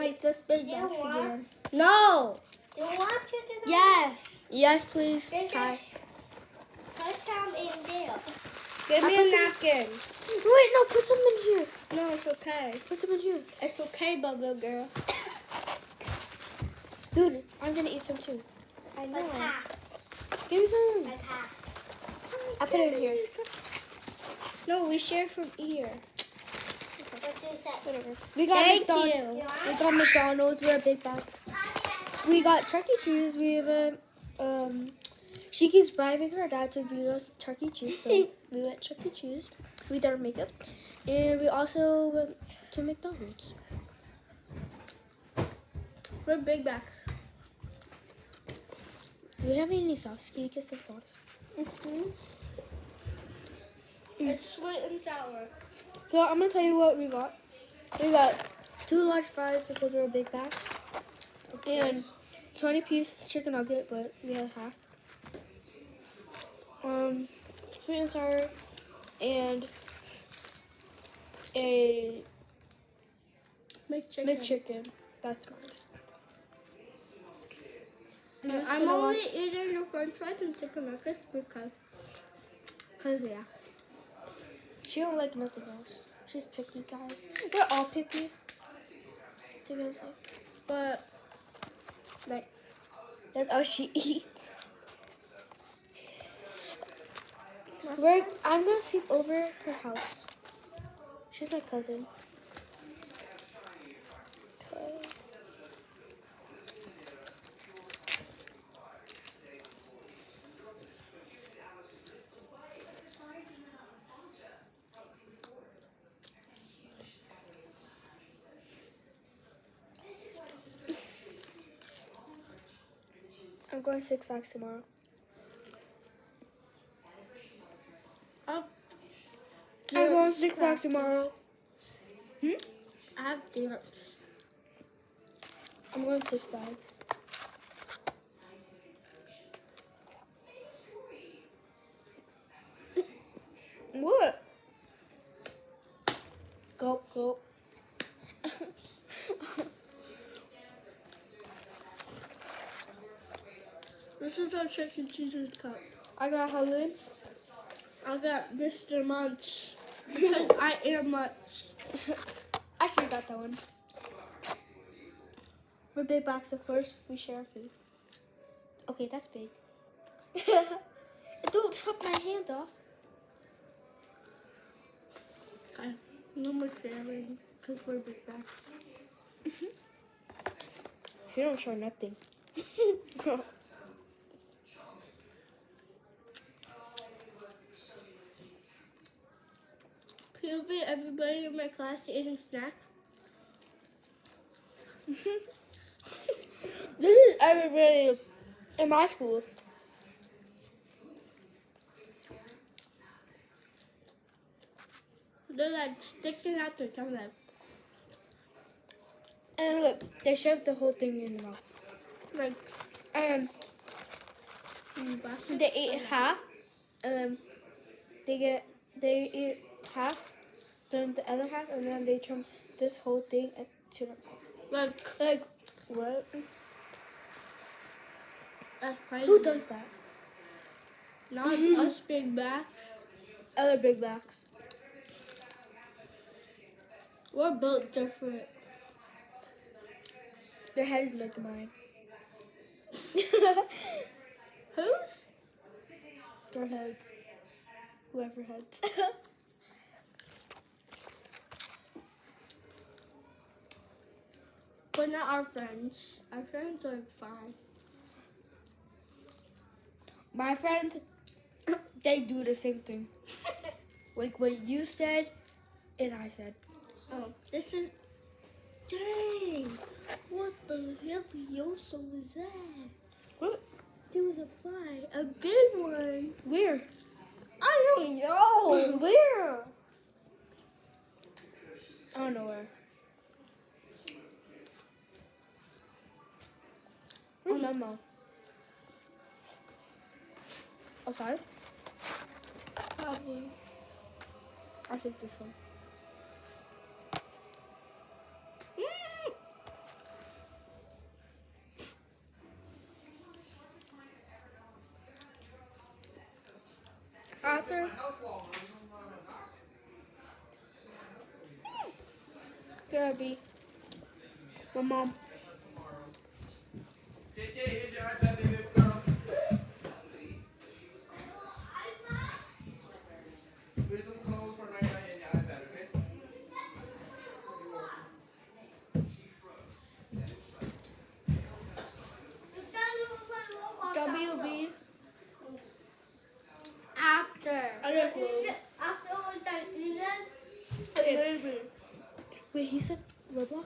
It's just big box again. No. Do you want chicken? Yes. Yes, please. Hi. Put some in there. Give me a napkin. Wait, no, put some in here. No, it's okay. Put some in here. It's okay, bubble girl. Dude, I'm gonna eat some too. I know. Like half. Give me some. Like half. I put it in here. No, we share from here. What you say? Whatever. We got McDonald's. We got McDonald's. We're a big bag. We got Chuck E. Cheese. We have a she keeps bribing her dad to bring us Chuck E. Cheese, so we went Chuck E. Cheese. We did our makeup, and we also went to McDonald's. We're big back. Do we have any sauce? Can you get some sauce? It's sweet and sour. So I'm gonna tell you what we got. We got 2 large fries because we're a big bag, and 20-piece chicken nugget, but we had half. Sweet and sour, and a McChicken. That's mine. I'm only eating the French fries and chicken nuggets because yeah. She don't like nothing else. She's picky, guys. We're all picky, to be honest. But like, that's all she eats. I'm gonna sleep over her house. She's my cousin. Okay. I'm going to Six Flags tomorrow. I'm going to Six Flags tomorrow. I have dance. I'm going to Six Flags. What? Go. This is our chicken cheese's cup. I got Helen. I got Mr. Munch. Because I am Munch. Actually, got that one. We're big box, of course. We share our food. Okay, that's big. Don't chop my hand off. Okay, no more sharing because we're big bags. She don't show nothing. POV, everybody in my class eating snacks. This is everybody in my school. They're like sticking out their tongue like. And look, they shoved the whole thing in their mouth. Like, and they eat half, and then they eat half, then the other half, and then they chunk this whole thing to their mouth. Like what? That's crazy. Who does that? Not us big backs. Other big backs. We're built different. Their head is like mine. Whose? Their heads. Whoever heads. But not our friends. Our friends are fine. My friends, they do the same thing. Like what you said and I said. Oh, this is... Dang! What the hell was that? What? There was a fly. A big one. Where? I don't know. Where? I don't know where. Oh, no, no. Outside? Probably. I think this one. after. Gonna be my mom. Here's your iPad, baby girl. Here's some clothes for night and your iPad, okay? WB after. Okay. Wait, he said Roblox?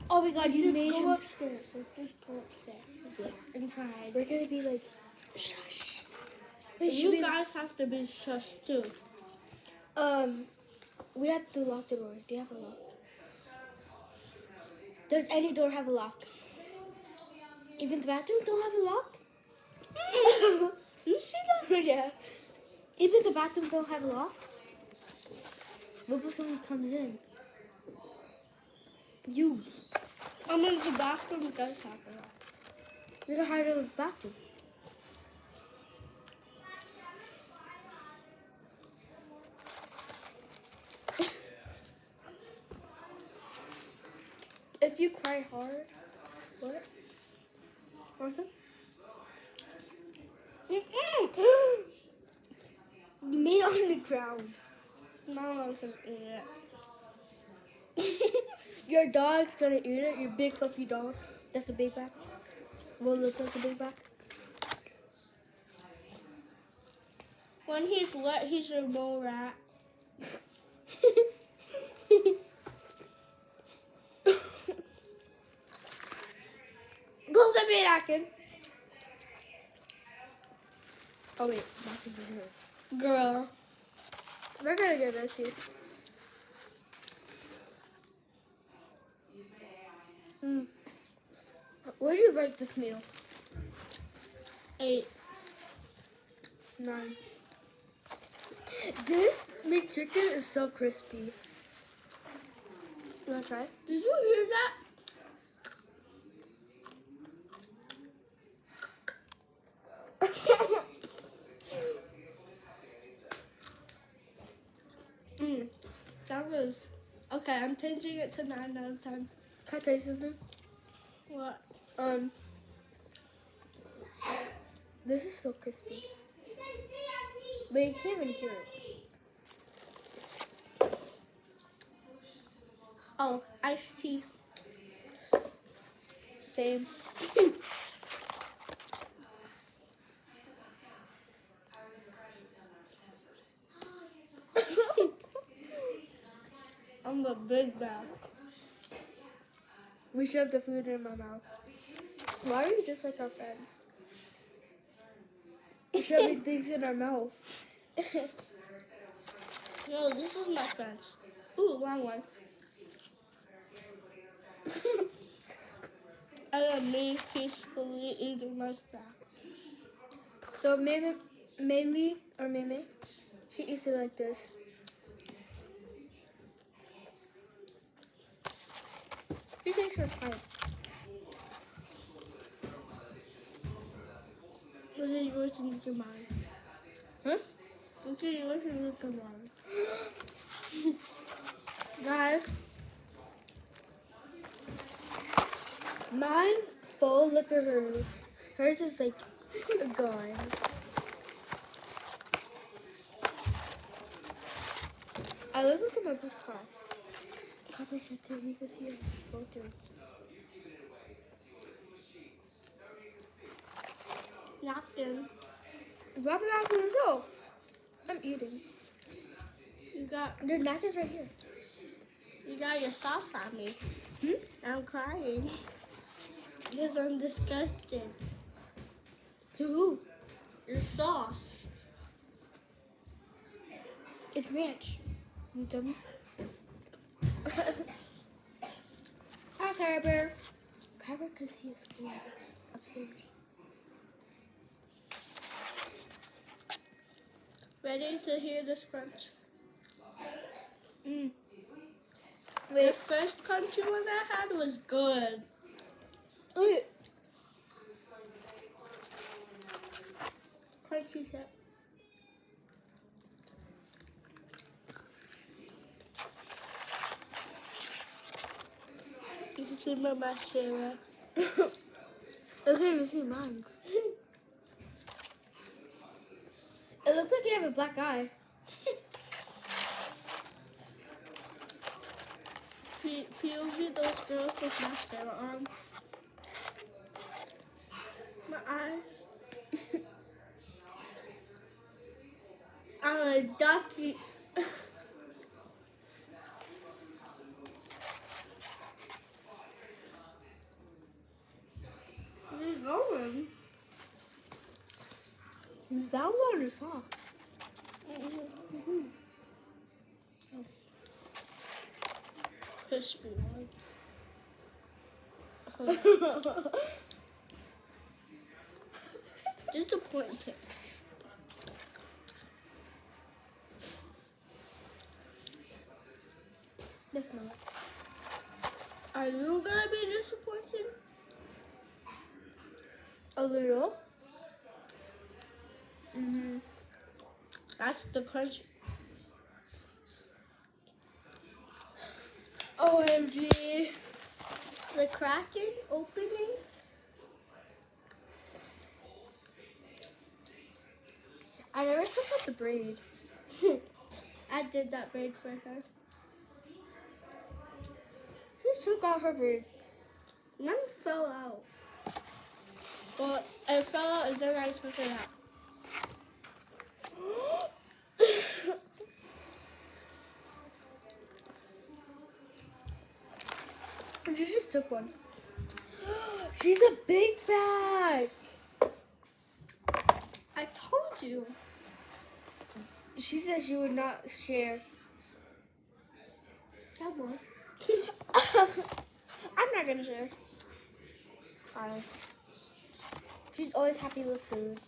Oh my god, you made him upstairs. Let's just go upstairs. Yeah. And hide. We're gonna be like, shush. Wait, should You we, guys have to be shush too. we have to lock the door. Do you have a lock? Does any door have a lock? Even the bathroom don't have a lock? You see that? Yeah. Even the bathroom don't have a lock? What if someone comes in? You. I mean, the bathroom does have a lock. You gotta hide in the bathroom. If you cry hard, what? Martha? You made it on the ground. Now I can eat it. Your dog's gonna eat it. Your big fluffy dog. That's a big back. Will look like a big back. When he's wet, he's a mole rat. Go get me Akin. Oh wait, back into her. Girl. We're gonna get messy. Where do you rate this meal? 8. 9. This McChicken is so crispy. You wanna try it? Did you hear that? That was... Okay, I'm changing it to 9 out of 10. Can I tell you something? What? This is so crispy. But you can't even hear it. Oh, iced tea. Same. I'm a big bag. We should have the food in my mouth. Why are we just like our friends? We're shoving things in our mouth. Yo, this is my friends. Ooh, wrong one. And then me peacefully eating my snack. So Maylee or Meme, she eats it like this. She takes her time. What is yours and your mine? Huh? What is yours and your mine? Guys, mine's full. Look at hers. Hers is like gone. I look at my bus car. Copy shit too. You can see it go through. Napkin. Wrap it out for yourself. I'm eating. You got The napkin's right here. your sauce on me. Hmm? I'm crying. Because I'm disgusted. To who? Your sauce. It's ranch. You dummy. Hi, Cara Bear. Cara Bear can see us going upstairs. Ready to hear this crunch? Mm. The Wait. first crunchy one I had was good. Wait. Crunchy set. You can see my mascara. I can't even see mine. It looks like you have a black eye. Feel those girls with mascara on. My eyes. I'm a ducky. Where are you going? That was on your sock. Crispy one. Disappointed. That's not. Are you gonna be disappointed? A little. That's the crunch. OMG. The cracking, opening. I never took out the braid. I did that braid for her. She took out her braid. Mine fell out. Well, it fell out and then I took it out. And she just took one. She's a big bag. I told you. She said she would not share. Come on. I'm not gonna share. Fine. She's always happy with food.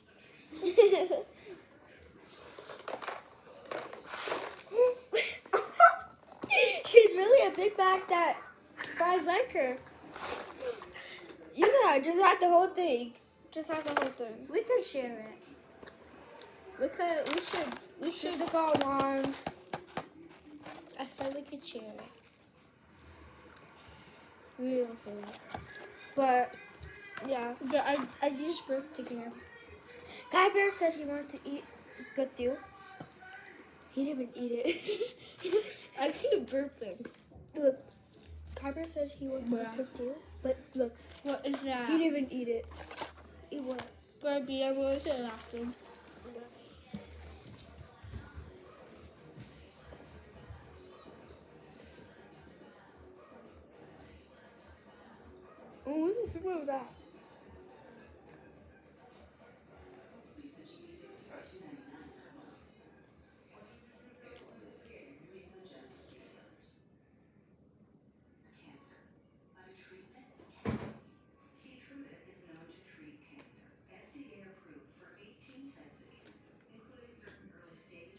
She's really a big bag that guys like her. Yeah, just have the whole thing. Just have the whole thing. We could share it. We should Took out one. I said we could share it. We don't say that. But yeah. But I just burped again. Guy Bear said he wanted to eat good deal. He didn't even eat it. I keep burping. Look, Guy Bear said he wanted to Yeah. eat good deal. But look, What is that? he didn't even eat it. Eat what? Baby, I'm going to the bathroom. Oh, what is with that?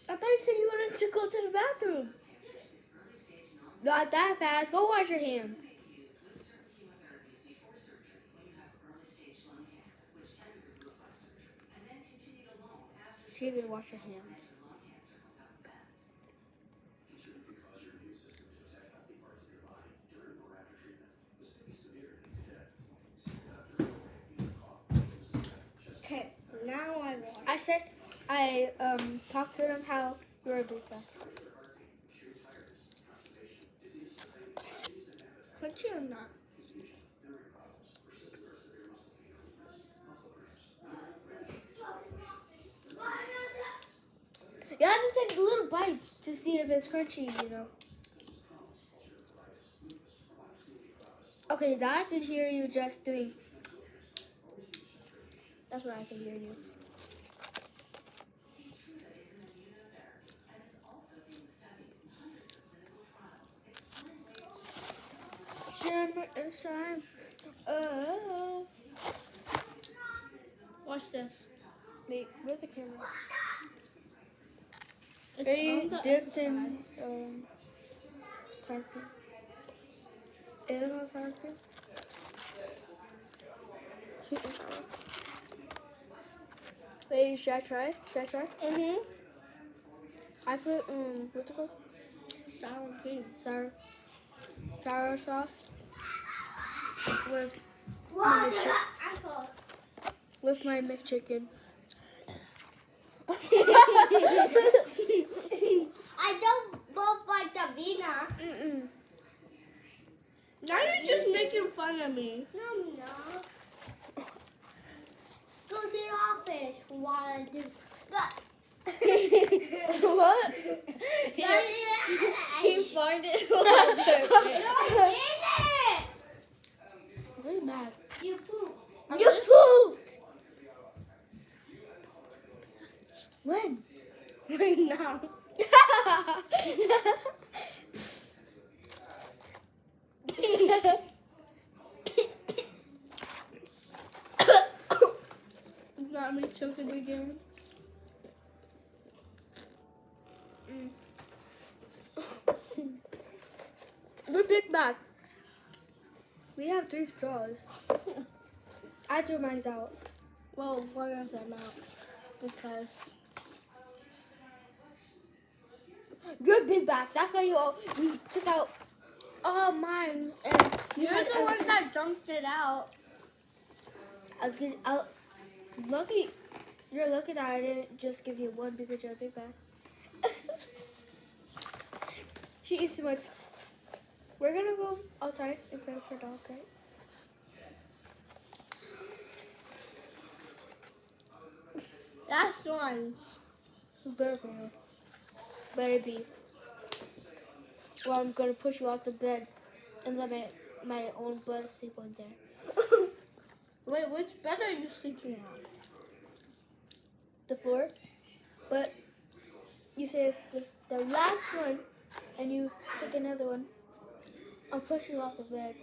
I thought you said you wanted to go to the bathroom. Not that fast. Go wash your hands. She didn't wash her hands. Okay, now I watch. I said I talked to them how you're a big bag. Crunchy or not? You have to take little bites to see if it's crunchy, you know. Okay, that I could hear you just doing. That's what I can hear you. It's time. Watch this. Wait, where's the camera? It's Are you on the dipped other in side. sour cream? Is it called sour cream? Sweet and sour. Wait, should I try? Should I try? Mm-hmm. I put what's it called? Sour cream. Sour sauce. with What? I thought. with my McChicken. I don't both like the Vina. Mm-mm. Now you're just making fun of me. No, I'm not. Go to the office while I do. What? He He farted No, on purpose. in it. I'm very mad. You poop. You pooped! When? Right now. Not me choking again. We're Big Macs. We have 3 straws. I threw mine out. Well, one of them out because You're Big Mac. That's why you took out all mine. And you you're had the one everything. that dumped it out. I was getting out. Lucky, you're lucky that I didn't just give you one because you're a Big Mac. She eats too much. We're gonna go outside and play with her dog, right? Last ones. Better be. Well, I'm gonna push you off the bed and let my own butt sleep on there. Wait, which bed are you sleeping on? The floor. But you say if this the last one and you take another one, I'll push you off the bed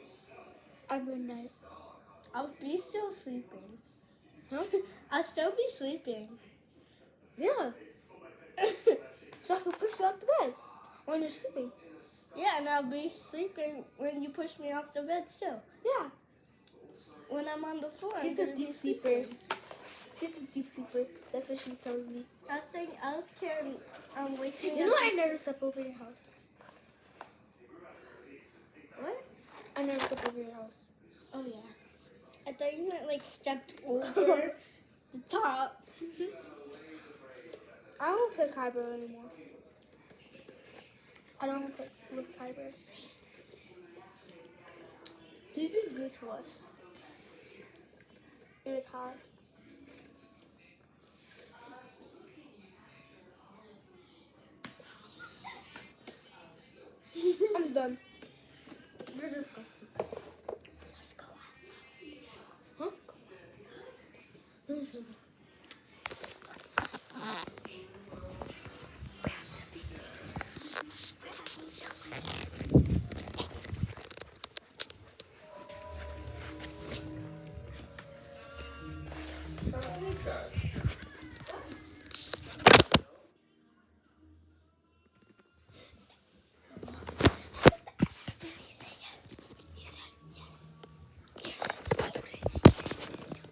at midnight. I'll be still sleeping. Huh? I'll still be sleeping. Yeah. So I can push you off the bed when you're sleeping. Yeah, and I'll be sleeping when you push me off the bed still. Yeah. When I'm on the floor. She's I'm a gonna be deep sleeper. sleeping. She's a deep sleeper. That's what she's telling me. Nothing else can wake me up. You know I and never slept over your house. What? I never slept over your house. Oh yeah. I thought you meant like stepped over the top. I don't play Kyber anymore. I don't want to play with Kyber. He's been good to us. In the car. I'm done. You're disgusting. Let's go outside. Huh? Let's go outside. He said yes. He said yes. He said hold it. He said it's too late.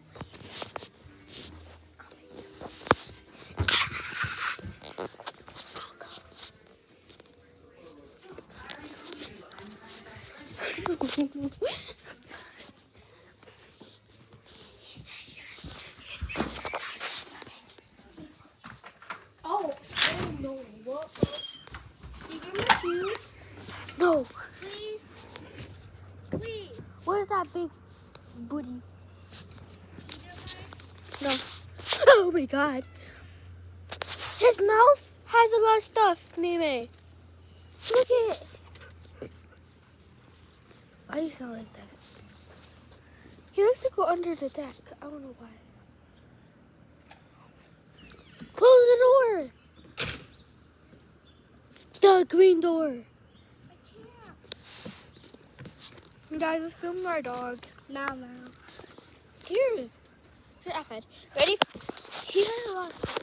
Oh, no. What? You give me shoes? No. Please? Please. Where's that big booty? No. Oh my god. His mouth has a lot of stuff, Mimi. Look at it. Why do you sound like that? He likes to go under the deck. I don't know why. Close the door. The green door. Guys, let's film our dog. Now. Here. Here, iPad. Ready? He has a lot of stuff.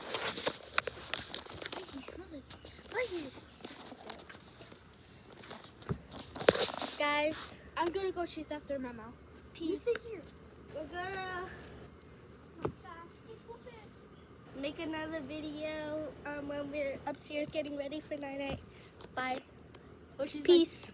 Why he smell it? Why he? Guys, I'm gonna go chase after my mouth. Peace. Stay here. We're gonna make another video when we're upstairs getting ready for night. Bye. Oh, she's like, Peace.